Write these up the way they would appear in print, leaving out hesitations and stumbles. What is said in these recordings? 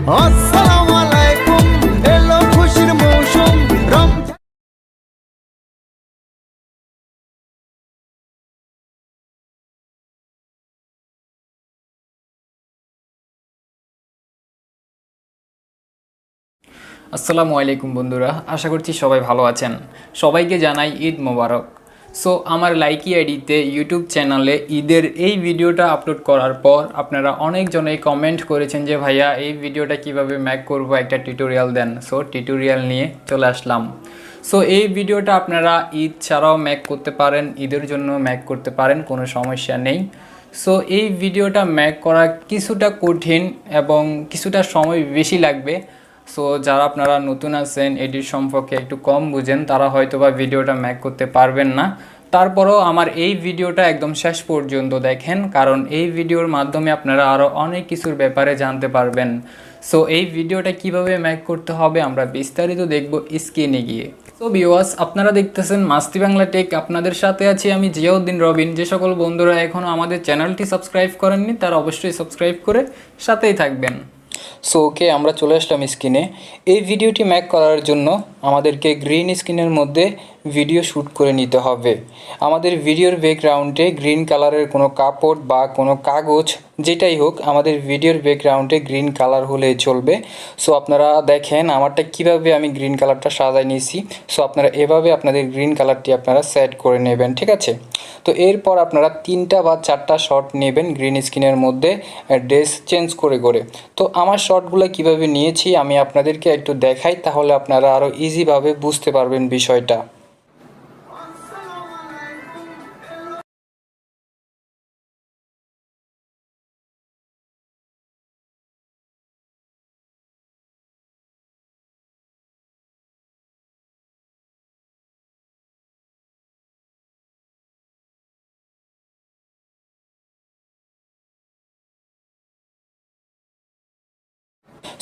আসসালামু আলাইকুম, এলো খুশির মৌসুম রমজান। আসসালামু আলাইকুম বন্ধুরা, আশা করছি সবাই ভালো আছেন। সবাইকে জানাই ঈদ মোবারক। সো আমার লাইকি আইডিতে ইউটিউব চ্যানেলে ঈদের এই ভিডিওটা আপলোড করার পর আপনারা অনেকজনেই কমেন্ট করেছেন যে ভাইয়া এই ভিডিওটা কিভাবে মেক করব, একটা টিউটোরিয়াল দেন। সো টিউটোরিয়াল নিয়ে চলে আসলাম। সো এই ভিডিওটা আপনারা ঈদ ছাড়াও মেক করতে পারেন, ঈদের জন্য মেক করতে পারেন, কোনো সমস্যা নেই। সো এই ভিডিওটা মেক করা কিছুটা কঠিন এবং কিছুটা সময় বেশি লাগবে। সো যারা আপনারা নতুন আছেন, এডিট সম্পর্কে একটু কম বুঝেন, তারা হয়তো বা ভিডিওটা মেক করতে পারবেন না। তারপরেও আমার এই ভিডিওটা একদম শেষ পর্যন্ত দেখেন, কারণ এই ভিডিওর মাধ্যমে আপনারা আরও অনেক কিছুর ব্যাপারে জানতে পারবেন। সো এই ভিডিওটা কিভাবে মেক করতে হবে আমরা বিস্তারিত দেখব স্ক্রিনে গিয়ে। তো ভিউয়ার্স, আপনারা দেখতেছেন মাস্তি বাংলা টেক, আপনাদের সাথে আছি আমি জিয়াউদ্দিন রবিন। যে সকল বন্ধুরা এখনও আমাদের চ্যানেলটি সাবস্ক্রাইব করেননি তারা অবশ্যই সাবস্ক্রাইব করে সাথেই থাকবেন। সো ওকে, আমরা চলে আসলাম স্ক্রিনে। এই ভিডিওটি মেক করার জন্য আমাদেরকে গ্রিন স্ক্রিনের মধ্যে ভিডিও শ্যুট করে নিতে হবে। আমাদের ভিডিওর ব্যাকগ্রাউন্ডে গ্রিন কালারের কোনো কাপড় বা কোনো কাগজ যেটাই হোক, আমাদের ভিডিওর ব্যাকগ্রাউন্ডে গ্রিন কালার হলেই চলবে। সো আপনারা দেখেন আমারটা কিভাবে আমি গ্রিন কালারটা সাজাই নিয়েছি। সো আপনারা এভাবে আপনাদের গ্রিন কালারটি আপনারা সেট করে নেবেন, ঠিক আছে। তো এরপর আপনারা 3টা বা 4টা শট নেবেন গ্রিন স্ক্রিনের মধ্যে ড্রেস চেঞ্জ করে করে। তো আমার শটগুলো কিভাবে নিয়েছি আমি আপনাদেরকে একটু দেখাই, তাহলে আপনারা আরও ইজিভাবে বুঝতে পারবেন বিষয়টা।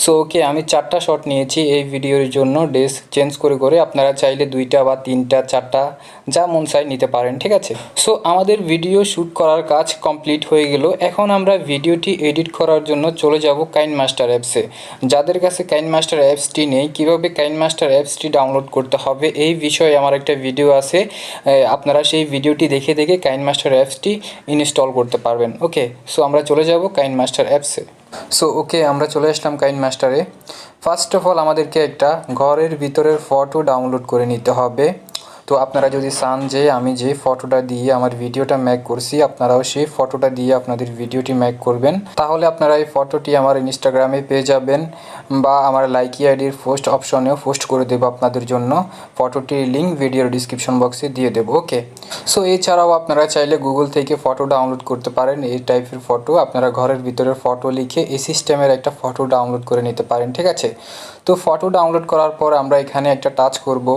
সো ওকে, আমি 4টা শট নিয়েছি এই ভিডিওর জন্য ড্রেস চেঞ্জ করে করে। আপনারা চাইলে 2টা বা 3টা 4টা যা মন চাই নিতে পারেন, ঠিক আছে। সো আমাদের ভিডিও শ্যুট করার কাজ কমপ্লিট হয়ে গেল। এখন আমরা ভিডিওটি এডিট করার জন্য চলে যাব কাইনমাস্টার অ্যাপসে। যাদের কাছে কাইনমাস্টার অ্যাপসটি নেই, কীভাবে কাইনমাস্টার অ্যাপসটি ডাউনলোড করতে হবে এই বিষয়ে আমার একটা ভিডিও আছে। আপনারা সেই ভিডিওটি দেখে দেখে কাইনমাস্টার অ্যাপসটি ইনস্টল করতে পারবেন। ওকে, সো আমরা চলে যাব কাইনমাস্টার অ্যাপসে। সো ওকে, আমরা চলে আসলাম কাইনমাস্টারে। ফার্স্ট অফ অল আমাদেরকে একটা ঘরের ভিতরের ফটো ডাউনলোড করে নিতে হবে। তো আপনারা যদি চান যে আমি যে ফটোটা দিয়ে আমার ভিডিওটা মেক করছি আপনারাও সেই ফটোটা দিয়ে আপনাদের ভিডিওটি মেক করবেন, তাহলে আপনারা এই ফটোটি আমার ইনস্টাগ্রামে পেয়ে যাবেন বা আমার লাইকি আইডির পোস্ট অপশনেও পোস্ট করে দেবো আপনাদের জন্য। ফটোটির লিঙ্ক ভিডিওর ডিসক্রিপশন বক্সে দিয়ে দেবো। ওকে, সো এছাড়াও আপনারা চাইলে গুগল থেকে ফটো ডাউনলোড করতে পারেন। এই টাইপের ফটো আপনারা ঘরের ভিতরের ফটো লিখে এই সিস্টেমের একটা ফটো ডাউনলোড করে নিতে পারেন, ঠিক আছে। তো ফটো ডাউনলোড করার পর আমরা এখানে একটা টাচ করব।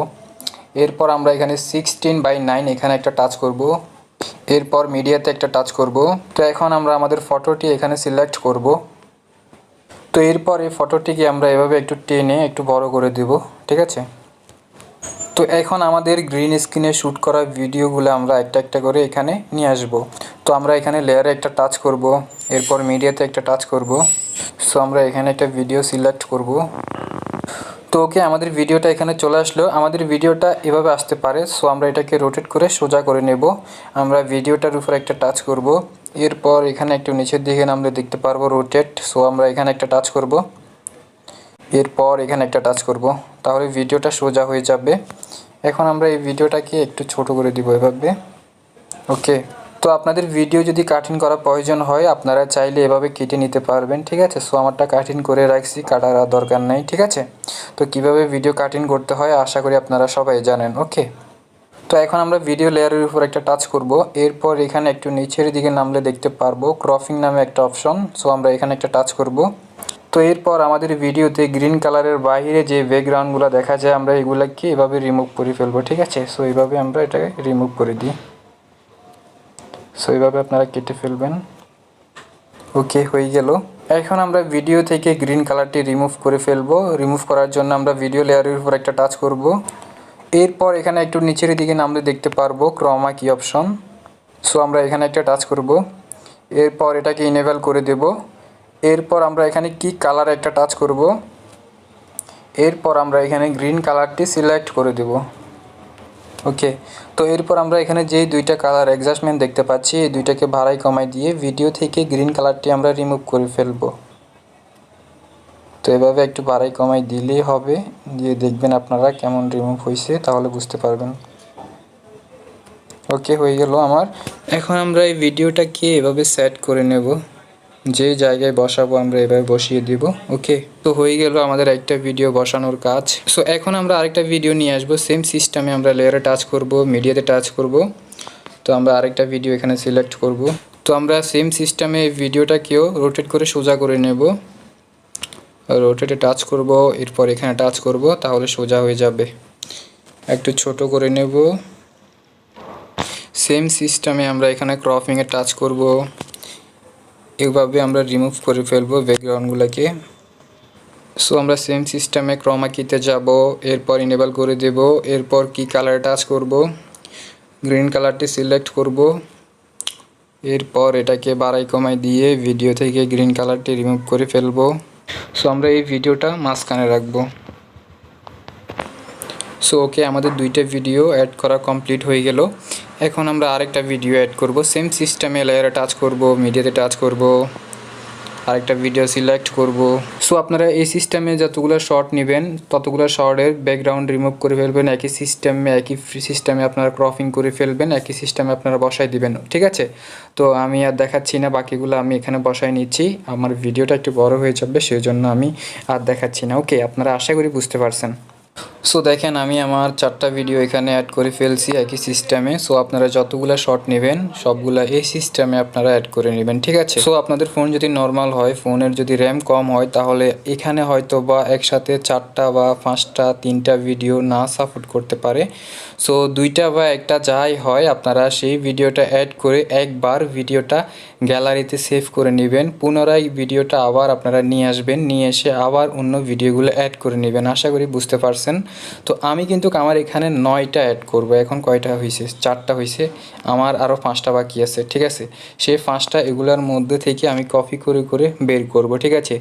এরপর আমরা এখানে 16:9 এখানে একটা টাচ করব। এরপর মিডিয়াতে একটা টাচ করব। তো এখন আমরা আমাদের ফটোটি এখানে সিলেক্ট করব। তো এরপর এই ফটোটিকে আমরা এভাবে একটু টেনে একটু বড় করে দেব, ঠিক আছে। তো এখন আমাদের গ্রিন স্ক্রিনে শ্যুট করা ভিডিওগুলো আমরা একটা একটা করে এখানে নিয়ে আসব। তো আমরা এখানে লেয়ারে একটা টাচ করব, এরপর মিডিয়াতে একটা টাচ করব। সো আমরা এখানে একটা ভিডিও সিলেক্ট করব। তো ওকে, আমাদের ভিডিওটা এখানে চলে আসলো। আমাদের ভিডিওটা এভাবে আসতে পারে। সো আমরা এটাকে রোটেট করে সোজা করে নেব। আমরা ভিডিওটার উপর একটা টাচ করব। এরপর এখানে একটু নিচের দিকে নামলে দেখতে পারবো রোটেট। সো আমরা এখানে একটা টাচ করব। এরপর এখানে একটা টাচ করব, তাহলে ভিডিওটা সোজা হয়ে যাবে। এখন আমরা এই ভিডিওটাকে একটু ছোট করে দিব এভাবে। ওকে, তো আপনাদের ভিডিও যদি কাটিং করা প্রয়োজন হয় আপনারা চাইলে এভাবে কেটে নিতে পারবেন, ঠিক আছে। সো আমারটা কাটিং করে রাখছি, কাটার দরকার নেই, ঠিক আছে। তো কিভাবে ভিডিও কাটিং করতে হয় আশা করি আপনারা সবাই জানেন। ওকে, তো এখন আমরা ভিডিও লেয়ারের উপর একটা টাচ করব। এরপর এখানে একটু নিচের দিকে নামলে দেখতে পারবো ক্রপিং নামে একটা অপশন। সো আমরা এখানে একটা টাচ করব। তো এরপর আমাদের ভিডিওতে গ্রিন কালারের বাইরে যে ব্যাকগ্রাউন্ডগুলো দেখা যায় আমরা এগুলোকে এভাবে রিমুভ করে ফেলবো, ঠিক আছে। সো এইভাবে আমরা এটাকে রিমুভ করে দিই। সো এইভাবে আপনারা কেটে ফেলবেন। ওকে, হয়ে গেল। এখন আমরা ভিডিও থেকে গ্রিন কালারটি রিমুভ করে ফেলবো। রিমুভ করার জন্য আমরা ভিডিও লেয়ারের উপর একটা টাচ করব। এরপর এখানে একটু নিচের দিকে নামলে দেখতে পারবো ক্রমা কি অপশন। সো আমরা এখানে একটা টাচ করব। এরপর এটাকে ইনেবল করে দেব। এরপর আমরা এখানে কি কালার একটা টাচ করব, এরপর আমরা এখানে গ্রিন কালারটি সিলেক্ট করে দেব। ওকে, তো এরপর আমরা এখানে যেই দুইটা কালার অ্যাডজাস্টমেন্ট দেখতে পাচ্ছি এই দুইটাকে বাড়াই কমাই দিয়ে ভিডিও থেকে গ্রিন কালারটি আমরা রিমুভ করে ফেলব। তো এভাবে একটু বাড়াই কমাই দিলেই হবে, দিয়ে দেখবেন আপনারা কেমন রিমুভ হয়েছে, তাহলে বুঝতে পারবেন। ওকে, হয়ে গেল আমার। এখন আমরা এই ভিডিওটাকে এভাবে সেট করে নেব, যে জায়গায় বসাবো আমরা এভাবে বসিয়ে দিব। ওকে, তো হয়ে গেল আমাদের একটা ভিডিও বসানোর কাজ। সো এখন আমরা আরেকটা ভিডিও নিয়ে আসবো, সেম সিস্টেমে আমরা লেয়ারে টাচ করব, মিডিয়াতে টাচ করব। তো আমরা আরেকটা ভিডিও এখানে সিলেক্ট করব। তো আমরা সেম সিস্টেমে এই ভিডিওটাকেও রোটেট করে সোজা করে নেব, রোটেটে টাচ করব, এরপর এখানে টাচ করব, তাহলে সোজা হয়ে যাবে। একটু ছোট করে নেব। সেম সিস্টেমে আমরা এখানে ক্রপিংয়ে টাচ করব, এভাবে আমরা রিমুভ করে ফেলবো ব্যাকগ্রাউন্ডগুলোকে। সো আমরা সেম সিস্টেমে ক্রমা কিতে যাব, এরপর ইনেবল করে দেব, এরপর কি কালারে টাচ করব, গ্রিন কালারটি সিলেক্ট করব, এরপর এটাকে বাড়াই কমাই দিয়ে ভিডিও থেকে গ্রিন কালারটি রিমুভ করে ফেলবো। সো আমরা এই ভিডিওটা মাঝখানে রাখবো। সো ওকে, আমাদের দুইটা ভিডিও অ্যাড করা কমপ্লিট হয়ে গেল। এখন আমরা আরেকটা ভিডিও অ্যাড করব, সেম সিস্টেমে লেয়ারে টাচ করব, মিডিয়াতে টাচ করব, আরেকটা ভিডিও সিলেক্ট করব। সো আপনারা এই সিস্টেমে যতগুলো শর্ট নেবেন ততগুলো শর্টের ব্যাকগ্রাউন্ড রিমুভ করে ফেলবেন, একই সিস্টেমে আপনারা ক্রপিং করে ফেলবেন, একই সিস্টেমে আপনারা বসাই দিবেন। ঠিক আছে, তো আমি আর দেখাচ্ছি না, বাকিগুলো আমি এখানে বসাই নিচ্ছি। আমার ভিডিওটা একটু বড় হয়ে যাবে, সেই জন্য আমি আর দেখাচ্ছি না। ওকে, আপনারা আশা করি বুঝতে পারছেন। সো দেখেন আমি আমার 4টা ভিডিও এখানে অ্যাড করে ফেলছি একই সিস্টেমে। সো আপনারা যতগুলো শর্ট নেবেন সবগুলা এই সিস্টেমে আপনারা অ্যাড করে নেবেন। ঠিক আছে, সো আপনাদের ফোন যদি নর্মাল হয়, ফোনের যদি র্যাম কম হয়, তাহলে এখানে হয়তো বা একসাথে 4টা বা 5টা 3টা ভিডিও না সাপোর্ট করতে পারে। সো 2টা বা 1টা যাই হয়, আপনারা সেই ভিডিওটা অ্যাড করে একবার ভিডিওটা গ্যালারিতে সেভ করে নেবেন, পুনরায় ভিডিওটা আবার আপনারা নিয়ে আসবেন, নিয়ে এসে আবার অন্য ভিডিওগুলো অ্যাড করে নেবেন। আশা করি বুঝতে পারছেন। তো আমি কিন্তু আমার এখানে 9টা অ্যাড করব। এখন কয়টা হয়েছে? 4টা হয়েছে, আমার আরও 5টা বাকি আছে। ঠিক আছে, সেই 5টা এগুলোর মধ্যে থেকে আমি কপি করে করে বের করব। ঠিক আছে,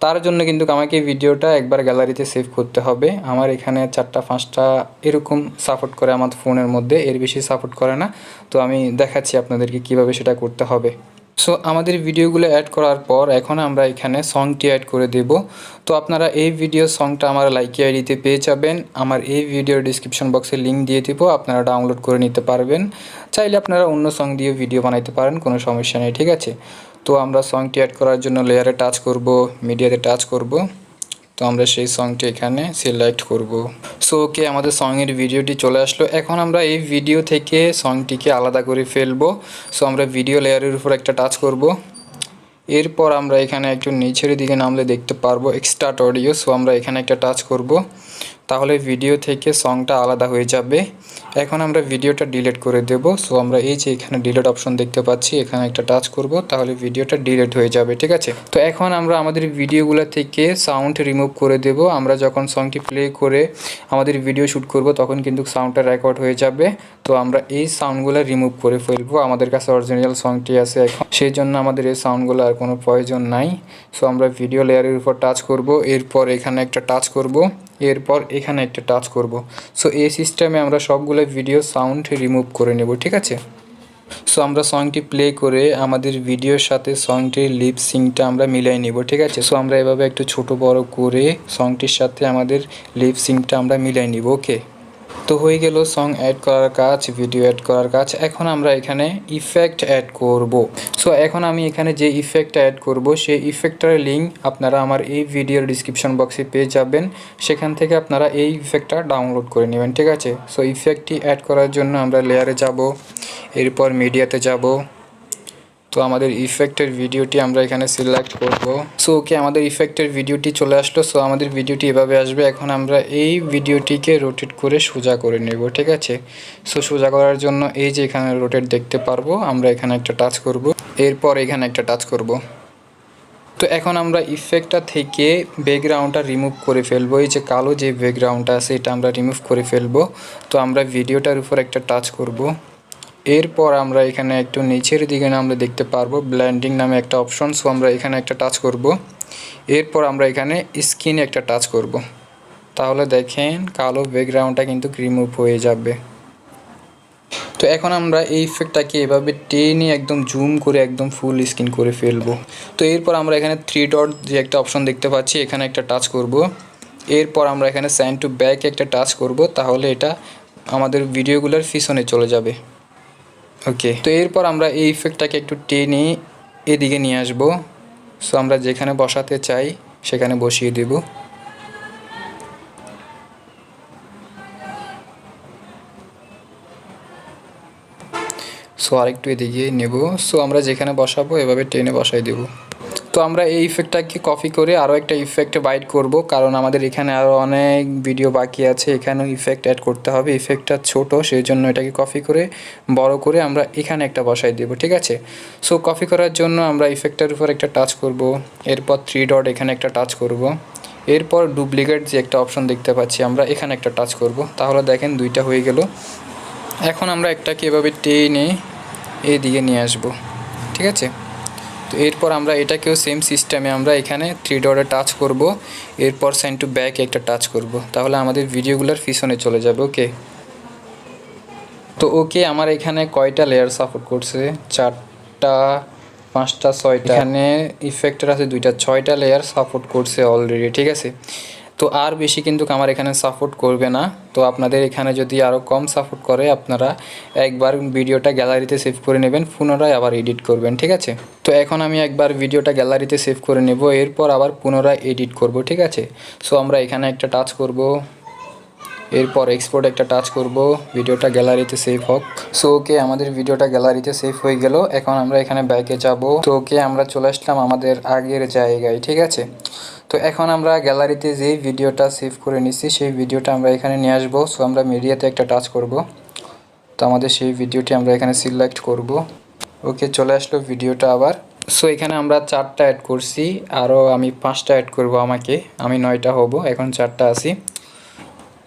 তার জন্য কিন্তু আমাকে ভিডিওটা একবার গ্যালারিতে সেভ করতে হবে। আমার এখানে 4টা 5টা এরকম সাপোর্ট করে আমার ফোনের মধ্যে, এর বেশি সাপোর্ট করে না। তো আমি দেখাচ্ছি আপনাদেরকে কিভাবে সেটা করতে হবে। সো আমাদের ভিডিওগুলো অ্যাড করার পর এখন আমরা এখানে সংটি অ্যাড করে দেব। তো আপনারা এই ভিডিও সংটা আমার লাইকি আইডিতে পেয়ে যাবেন, আমার এই ভিডিওর ডিসক্রিপশন বক্সে লিঙ্ক দিয়ে দেব, আপনারা ডাউনলোড করে নিতে পারবেন। চাইলে আপনারা অন্য সং দিয়ে ভিডিও বানাইতে পারেন, কোনো সমস্যা নেই। ঠিক আছে, তো আমরা সংটি অ্যাড করার জন্য লেয়ারে টাচ করব, মিডিয়াতে টাচ করব। তো আমরা সেই সংটি এখানে সিলেক্ট করব। সো ওকে, আমাদের সঙের ভিডিওটি চলে আসলো। এখন আমরা এই ভিডিও থেকে সংটিকে আলাদা করে ফেলবো। সো আমরা ভিডিও লেয়ারের উপর একটা টাচ করব, এরপর আমরা এখানে একটু নিচের দিকে নামলে দেখতে পারবো এক্সট্রাক্ট অডিও। সো আমরা এখানে একটা টাচ করব, তাহলে ভিডিও থেকে সংটা আলাদা হয়ে যাবে। এখন আমরা ভিডিওটা ডিলিট করে দেব। সো আমরা এই যে এখানে ডিলিট অপশন দেখতে পাচ্ছি, এখানে একটা টাচ করব, তাহলে ভিডিওটা ডিলিট হয়ে যাবে। ঠিক আছে, তো এখন আমরা আমাদের ভিডিওগুলো থেকে সাউন্ড রিমুভ করে দেব। আমরা যখন সংটি প্লে করে আমাদের ভিডিও শ্যুট করব তখন কিন্তু সাউন্ডটা রেকর্ড হয়ে যাবে। তো আমরা এই সাউন্ডগুলো রিমুভ করে ফেলবো। আমাদের কাছে অরিজিনাল সংটি আছে এখন, সেই জন্য আমাদের এই সাউন্ডগুলো আর কোনো প্রয়োজন নাই। সো আমরা ভিডিও লেয়ারের উপর টাচ করব, এরপর এখানে একটা টাচ করব, এরপর এখানে একটা টাচ করব। সো এই সিস্টেমে আমরা সবগুলো ভিডিও সাউন্ড রিমুভ করে নেব। ঠিক আছে, সো আমরা সংটি প্লে করে আমাদের ভিডিওর সাথে সংটির লিপ সিংটা আমরা মিলাই নেব। ঠিক আছে, সো আমরা এভাবে একটু ছোট বড় করে সংটির সাথে আমাদের লিপ সিংটা আমরা মিলাই নিব। ওকে, তো হয়ে গেল সং অ্যাড করার কাজ, ভিডিও অ্যাড করার কাজ। এখন আমরা এখানে ইফেক্ট অ্যাড করব। সো এখন আমি এখানে যে ইফেক্টটা অ্যাড করব সেই ইফেক্টটার লিঙ্ক আপনারা আমার এই ভিডিওর ডিসক্রিপশন বক্সে পেয়ে যাবেন, সেখান থেকে আপনারা এই ইফেক্টটা ডাউনলোড করে নেবেন। ঠিক আছে, সো ইফেক্টটি অ্যাড করার জন্য আমরা লেয়ারে যাব, এরপর মিডিয়াতে যাব। তো আমাদের ইফেক্টের ভিডিওটি আমরা এখানে সিলেক্ট করব। সো ওকে, আমাদের ইফেক্টের ভিডিওটি চলে আসলো। সো আমাদের ভিডিওটি এভাবে আসবে। এখন আমরা এই ভিডিওটিকে রোটেট করে সোজা করে নেব। ঠিক আছে, সো সোজা করার জন্য এই যে এখানে রোটেট দেখতে পারবো, আমরা এখানে একটা টাচ করব, এরপর এখানে একটা টাচ করব। তো এখন আমরা ইফেক্টটা থেকে ব্যাকগ্রাউন্ডটা রিমুভ করে ফেলবো। এই যে কালো যে ব্যাকগ্রাউন্ডটা আছে এটা আমরা রিমুভ করে ফেলবো। তো আমরা ভিডিওটার উপর একটা টাচ করব, এরপর আমরা এখানে একটু নিচের দিকে আমরা দেখতে পারবো ব্লেন্ডিং নামে একটা অপশন। সো আমরা এখানে একটা টাচ করব। এরপর আমরা এখানে স্কিনে একটা টাচ করব। তাহলে দেখেন কালো ব্যাকগ্রাউন্ডটা কিন্তু রিমুভ হয়ে যাবে। তো এখন আমরা এই ইফেক্টটাকে এভাবে টেনে একদম জুম করে একদম ফুল স্ক্রিন করে ফেলবো। তো এরপর আমরা এখানে 3 ডট যে একটা অপশন দেখতে পাচ্ছি, এখানে একটা টাচ করব। এরপর আমরা এখানে সেন্ড টু ব্যাক একটা টাচ করব, তাহলে এটা আমাদের ভিডিওগুলোর পিছনে চলে যাবে। ওকে, তো এরপর আমরা এই ইফেক্টটাকে একটু টেনে এদিকে নিয়ে আসব। সো আমরা যেখানে বসাতে চাই সেখানে বসিয়ে দেব। সো আরেকটু এদিকে নেব। সো আমরা যেখানে বসাবো এভাবে টেনে বসাই দেব। তো আমরা এই ইফেক্টটাকে কপি করে আরও একটা ইফেক্ট বাইট করব, কারণ আমাদের এখানে আরও অনেক ভিডিও বাকি আছে, এখানেও ইফেক্ট অ্যাড করতে হবে। ইফেক্টটা ছোট, সেই জন্য এটাকে কপি করে বড় করে আমরা এখানে একটা বসাই দেব, ঠিক আছে। সো কপি করার জন্য আমরা ইফেক্টের উপর একটা টাচ করব, এরপর 3 ডট এখানে একটা টাচ করব, এরপর ডুপ্লিকেট যে একটা অপশন দেখতে পাচ্ছি আমরা এখানে একটা টাচ করব। তাহলে দেখেন দুইটা হয়ে গেল। এখন আমরা একটাকে এভাবে টেনে এদিকে নিয়ে আসব, ঠিক আছে। তো এরপর আমরা এটাকেও সেম সিস্টেমে আমরা এখানে 3 ডটে টাচ করব, এরপর সেন্ড টু ব্যাক একটা টাচ করব, তাহলে আমাদের ভিডিওগুলোর পিছনে চলে যাবে। ওকে, তো ওকে আমার এখানে কয়টা লেয়ার সাপোর্ট করছে? 4টা, 5টা, 6টা। এখানে ইফেক্টের আছে 2টা, 6টা লেয়ার সাপোর্ট করছে অলরেডি, ঠিক আছে। তো আর বেশি কিন্তু আমার এখানে সাপোর্ট করবে না। তো আপনাদের এখানে যদি আরও কম সাপোর্ট করে আপনারা একবার ভিডিওটা গ্যালারিতে সেভ করে নেবেন, পুনরায় আবার এডিট করবেন, ঠিক আছে। তো এখন আমি একবার ভিডিওটা গ্যালারিতে সেভ করে নেব, এরপর আবার পুনরায় এডিট করব, ঠিক আছে। সো আমরা এখানে একটা টাচ করব, এরপর এক্সপোর্ট একটা টাচ করব, ভিডিওটা গ্যালারিতে সেভ হোক। সো ওকে, আমাদের ভিডিওটা গ্যালারিতে সেভ হয়ে গেল। এখন আমরা এখানে ব্যাকে যাব। তো ওকে, আমরা চলে আসলাম আমাদের আগের জায়গায়, ঠিক আছে। তো এখন আমরা গ্যালারিতে যেই ভিডিওটা সেভ করে নিচ্ছি সেই ভিডিওটা আমরা এখানে নিয়ে আসবো। সো আমরা মিডিয়াতে একটা টাচ করব। তো আমাদের সেই ভিডিওটি আমরা এখানে সিলেক্ট করব। ওকে, চলে আসলো ভিডিওটা আবার। সো এখানে আমরা 4টা অ্যাড করছি, আরও আমি 5টা অ্যাড করব, আমি 9টা হব, এখন 4টা আছি।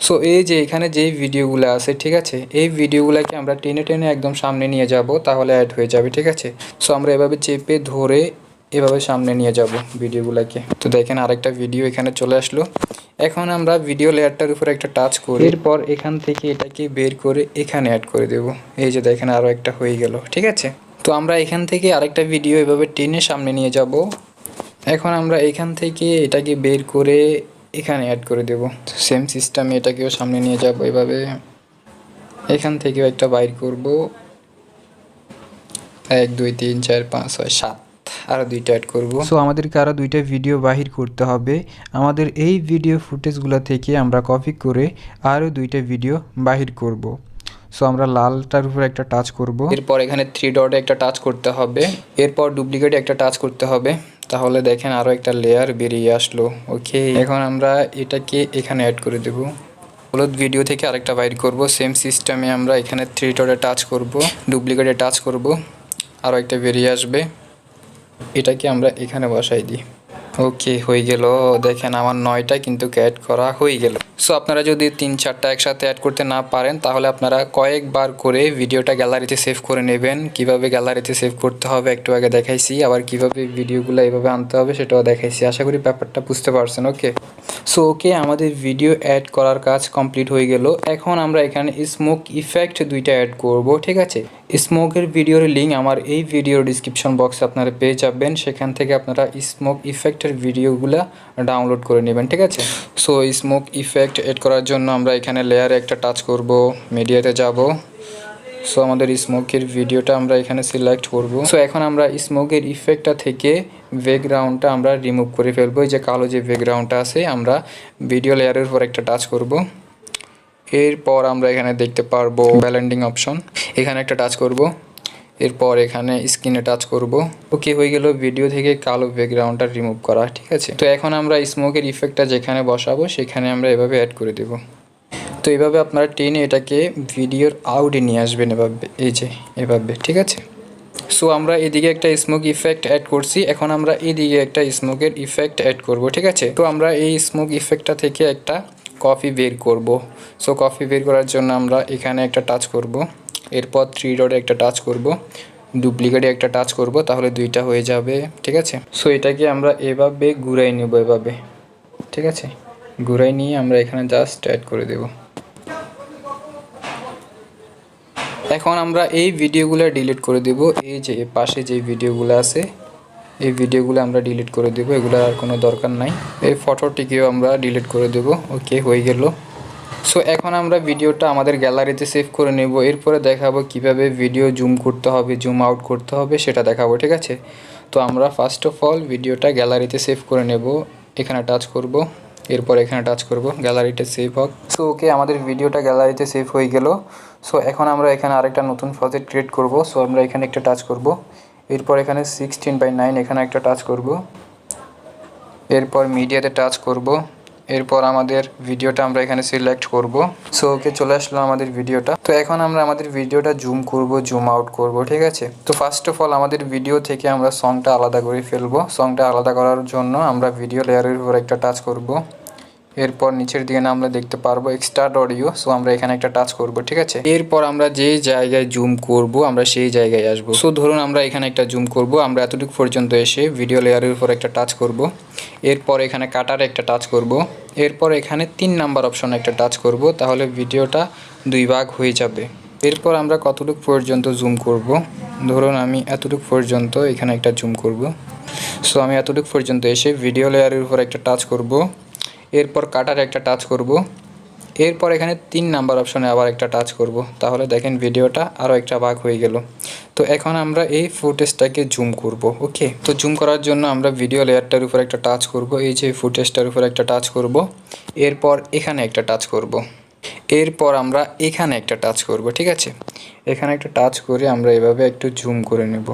সো এই যে এখানে যেই ভিডিওগুলো আছে, ঠিক আছে, এই ভিডিওগুলোকে আমরা টেনে টেনে একদম সামনে নিয়ে যাব, তাহলে অ্যাড হয়ে যাবে, ঠিক আছে। সো আমরা এভাবে চেপে ধরে এভাবে সামনে নিয়ে যাব ভিডিওগুলোকে। তো দেখেন আরেকটা ভিডিও এখানে চলে আসলো। এখন আমরা ভিডিও লেয়ারটার উপর একটা টাচ করি, এরপর এখান থেকে এটাকে বের করে এখানে অ্যাড করে দেব। এই যে দেখেন আরও একটা হয়ে গেল, ঠিক আছে। তো আমরা এখান থেকে আরেকটা ভিডিও এভাবে টেনে সামনে নিয়ে যাব। এখন আমরা এখান থেকে এটাকে বের করে এখানে অ্যাড করে দেব। সেম সিস্টেমে এটাকেও সামনে নিয়ে যাব, এভাবে এখান থেকেও একটা বাইর করব। 1 2 3 4 5 6 7, আরও 2টা অ্যাড করব। সো আমাদেরকে আরও 2টা ভিডিও বাহির করতে হবে। আমাদের এই ভিডিও ফুটেজগুলো থেকে আমরা কপি করে আরও 2টা ভিডিও বাহির করব। সো আমরা লালটার উপর একটা টাচ করব, এরপর এখানে 3 ডটে একটা টাচ করতে হবে, এরপর ডুপ্লিকেটে একটা টাচ করতে হবে, তাহলে দেখেন আরও একটা লেয়ার বেরিয়ে আসলো। ওকে, এখন আমরা এটাকে এখানে অ্যাড করে দেব। হলুদ ভিডিও থেকে আরেকটা বাইর করব, সেম সিস্টেমে আমরা এখানে 3 ডটে টাচ করব, ডুপ্লিকেটে টাচ করব, আরও একটা বেরিয়ে আসবে, এটাকে আমরা এখানে বসাই দিই। ওকে, হয়ে গেল। দেখেন আমার 9টা কিন্তু অ্যাড করা হয়ে গেল। সো আপনারা যদি 3-4টা একসাথে অ্যাড করতে না পারেন তাহলে আপনারা কয়েকবার করে ভিডিওটা গ্যালারিতে সেভ করে নেবেন। কিভাবে গ্যালারিতে সেভ করতে হবে একটু আগে দেখাইছি, আবার কিভাবে ভিডিওগুলো এইভাবে আনতে হবে সেটাও দেখাইছি। আশা করি ব্যাপারটা বুঝতে পারছেন। ওকে, সো ওকে, আমাদের ভিডিও অ্যাড করার কাজ কমপ্লিট হয়ে গেল। এখন আমরা এখানে স্মোক ইফেক্ট 2টা অ্যাড করব, ঠিক আছে। স্মোকের ভিডিওর লিঙ্ক আমার এই ভিডিওর ডিসক্রিপশন বক্সে আপনারা পেয়ে যাবেন, সেখান থেকে আপনারা স্মোক ইফেক্টের ভিডিওগুলো ডাউনলোড করে নেবেন, ঠিক আছে। সো স্মোক ইফেক্ট এড করার জন্য আমরা এখানে লেয়ারে একটা টাচ করব, মিডিয়াতে যাব। সো আমাদের স্মোকের ভিডিওটা আমরা এখানে সিলেক্ট করব। সো এখন আমরা স্মোকের ইফেক্টটা থেকে ব্যাকগ্রাউন্ডটা আমরা রিমুভ করে ফেলবো। এই যে কালো যে ব্যাকগ্রাউন্ডটা আছে, আমরা ভিডিও লেয়ারের উপর একটা টাচ করব। এরপর আমরা এখানে দেখতে পারবো ব্লেন্ডিং অপশন, এখানে একটা টাচ করব, এরপর এখানে স্ক্রিনে টাচ করব। ওকে, হয়ে গেল ভিডিও থেকে কালো ব্যাকগ্রাউন্ডটা রিমুভ করা, ঠিক আছে। তো এখন আমরা স্মোকের ইফেক্টটা যেখানে বসাবো সেখানে আমরা এভাবে অ্যাড করে দেব। তো এইভাবে আপনারা টেনে এটাকে ভিডিওর আউটে নিয়ে আসবেন, এভাবে, এই যে এভাবে, ঠিক আছে। সো আমরা এদিকে একটা স্মোক ইফেক্ট অ্যাড করছি, এখন আমরা এদিকে একটা স্মোকের ইফেক্ট অ্যাড করব, ঠিক আছে। তো আমরা এই স্মোক ইফেক্টটা থেকে একটা কপি বের করব। সো কপি বের করার জন্য আমরা এখানে একটা টাচ করব, এরপর 3 ডটে একটা টাচ করব, ডুপ্লিকেটে একটা টাচ করব, তাহলে দুইটা হয়ে যাবে। ঠিক আছে, সো এটাকে আমরা এভাবে ঘুরাই নেব, এভাবে। ঠিক আছে, ঘুরাই নিয়ে আমরা এখানে জাস্ট অ্যাড করে দেব। এখন আমরা এই ভিডিওগুলো ডিলিট করে দেব। এই যে পাশে যে ভিডিওগুলো আছে এই ভিডিওগুলো আমরা ডিলিট করে দেব, এগুলোর আর কোনো দরকার নাই। এই ফটোটিকেও আমরা ডিলিট করে দেব। ওকে, হয়ে গেল। সো এখন আমরা ভিডিওটা আমাদের গ্যালারিতে সেভ করে নেব। এরপরে দেখাবো কিভাবে ভিডিও জুম করতে হবে, জুম আউট করতে হবে, সেটা দেখাবো। ঠিক আছে, তো আমরা ফার্স্ট অফ অল ভিডিওটা গ্যালারিতে সেভ করে নেব। এখানে টাচ করব, এরপর এখানে টাচ করব, গ্যালারিতে সেভ হোক। সো ওকে, আমাদের ভিডিওটা গ্যালারিতে সেভ হয়ে গেল। সো এখন আমরা এখানে আরেকটা নতুন প্রজেক্ট ক্রিয়েট করব। সো আমরা এখানে একটা টাচ করব, এরপর এখানে 16:9 এখানে একটা টাচ করব, এরপর মিডিয়াতে টাচ করব, এরপর আমাদের ভিডিওটা আমরা এখানে সিলেক্ট করব। সো ওকে, চলে আসলো আমাদের ভিডিওটা। তো এখন আমরা আমাদের ভিডিওটা জুম করব, জুম আউট করব। ঠিক আছে, তো ফার্স্ট অফ অল আমাদের ভিডিও থেকে আমরা সংটা আলাদা করে ফেলবো। সংটা আলাদা করার জন্য আমরা ভিডিও লেয়ারের উপর একটা টাচ করব, এরপর নিচের দিকে আমরা দেখতে পারবো এক্সট্রাক্ট অডিও। সো আমরা এখানে একটা টাচ করব। ঠিক আছে, এরপর আমরা যে জায়গায় জুম করব আমরা সেই জায়গায় আসব। সো ধরুন আমরা এখানে একটা জুম করব, আমরা এতটুকু পর্যন্ত এসে ভিডিও লেয়ারের উপর একটা টাচ করব, এরপর এখানে কাটারে একটা টাচ করব, এরপর এখানে 3 নাম্বার অপশনে একটা টাচ করব, তাহলে ভিডিওটা 2 ভাগ হয়ে যাবে। এরপর আমরা কতটুকু পর্যন্ত জুম করব, ধরুন আমি এতটুকু পর্যন্ত এখানে একটা জুম করব। সো আমি এতটুকু পর্যন্ত এসে ভিডিও লেয়ারের উপর একটা টাচ করব, এরপর কাটার একটা টাচ করব, এরপর এখানে 3 নাম্বার অপশনে আবার একটা টাচ করব, তাহলে দেখেন ভিডিওটা আরও একটা ভাগ হয়ে গেল। তো এখন আমরা এই ফুটেজটাকে জুম করব। ওকে, তো জুম করার জন্য আমরা ভিডিও লেয়ারটার উপর একটা টাচ করব, এই যে ফুটেজটার উপর একটা টাচ করব, এরপর এখানে একটা টাচ করব, এরপর আমরা এখানে একটা টাচ করব। ঠিক আছে, এখানে একটা টাচ করে আমরা এভাবে একটু জুম করে নেব,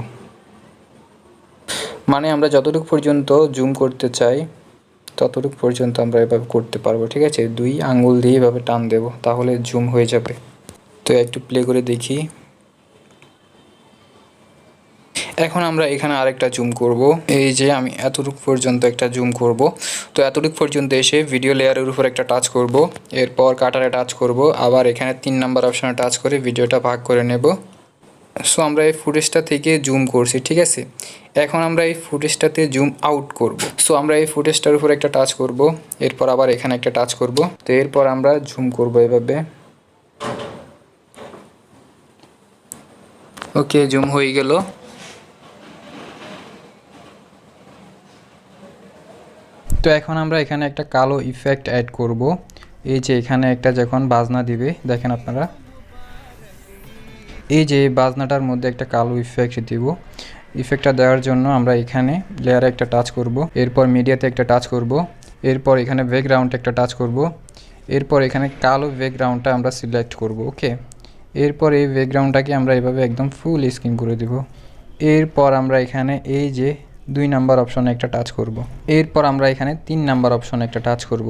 মানে আমরা যতটুকু পর্যন্ত জুম করতে চাই ততটুকু পর্যন্ত আমরা এভাবে করতে পারবো। ঠিক আছে, 2 আঙ্গুল দিয়ে এভাবে টান দেব, তাহলে জুম হয়ে যাবে। তো একটু প্লে করে দেখি। এখন আমরা এখানে আরেকটা জুম করব, এই যে আমি এতটুকু পর্যন্ত একটা জুম করব। তো এতটুকু পর্যন্ত এসে ভিডিও লেয়ারের উপর একটা টাচ করব, এরপর কাটারে টাচ করব, আবার এখানে 3 নাম্বার অপশনে টাচ করে ভিডিওটা ভাগ করে নেব। সো আমরা এই ফুটেজটা থেকে জুম করছি। ঠিক আছে, এখন আমরা এই ফুটেজটাতে জুম আউট করব। সো আমরা এই ফুটেজটার উপর একটা টাচ করব, এরপর আবার এখানে একটা টাচ করব, তো এরপর আমরা জুম করব এভাবে। ওকে, জুম হয়ে গেল। তো এখন আমরা এখানে একটা কালো ইফেক্ট অ্যাড করব। এই যে এখানে একটা যখন বাজনা দিবে, দেখেন আপনারা, এই যে বাজনাটার মধ্যে একটা কালো ইফেক্ট দিব। ইফেক্টটা দেওয়ার জন্য আমরা এখানে লেয়ারে একটা টাচ করব, এরপর মিডিয়াতে একটা টাচ করব, এরপর এখানে ব্যাকগ্রাউন্ডে একটা টাচ করব, এরপর এখানে কালো ব্যাকগ্রাউন্ডটা আমরা সিলেক্ট করব। ওকে, এরপর এই ব্যাকগ্রাউন্ডটাকে আমরা এভাবে একদম ফুল স্ক্রিন করে দেব। এরপর আমরা এখানে এই যে 2 নাম্বার অপশনে একটা টাচ করব, এরপর আমরা এখানে 3 নাম্বার অপশনে একটা টাচ করব।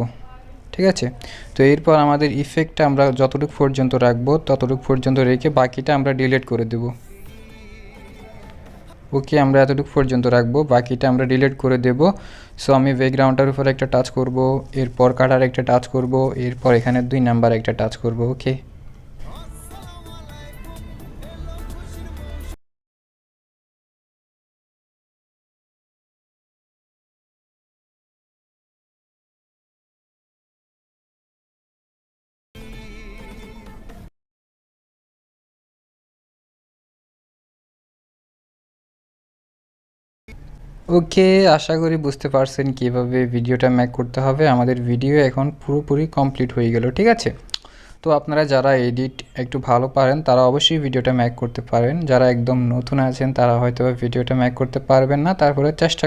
ঠিক আছে, তো এরপর আমাদের ইফেক্টটা আমরা যতটুকু পর্যন্ত রাখবো ততটুকু পর্যন্ত রেখে বাকিটা আমরা ডিলিট করে দেব। ওকে, আমরা এতটুকু পর্যন্ত রাখবো, বাকিটা আমরা ডিলিট করে দেব। সো আমি ব্যাকগ্রাউন্ডটার উপর একটা টাচ করব, এরপর কাটার একটা টাচ করব, এরপর এখানে 2 নাম্বার একটা টাচ করব। ওকে, ওকে, আশা করি বুঝতে পারছেন কীভাবে ভিডিওটা মেক করতে হবে। আমাদের ভিডিও এখন পুরোপুরি কমপ্লিট হয়ে গেল। ঠিক আছে, তো আপনারা যারা এডিট একটু ভালো পারেন তারা অবশ্যই ভিডিওটা মেক করতে পারেন, যারা একদম নতুন আছেন তারা হয়তো ভিডিওটা মেক করতে পারবেন না, তারপরে চেষ্টা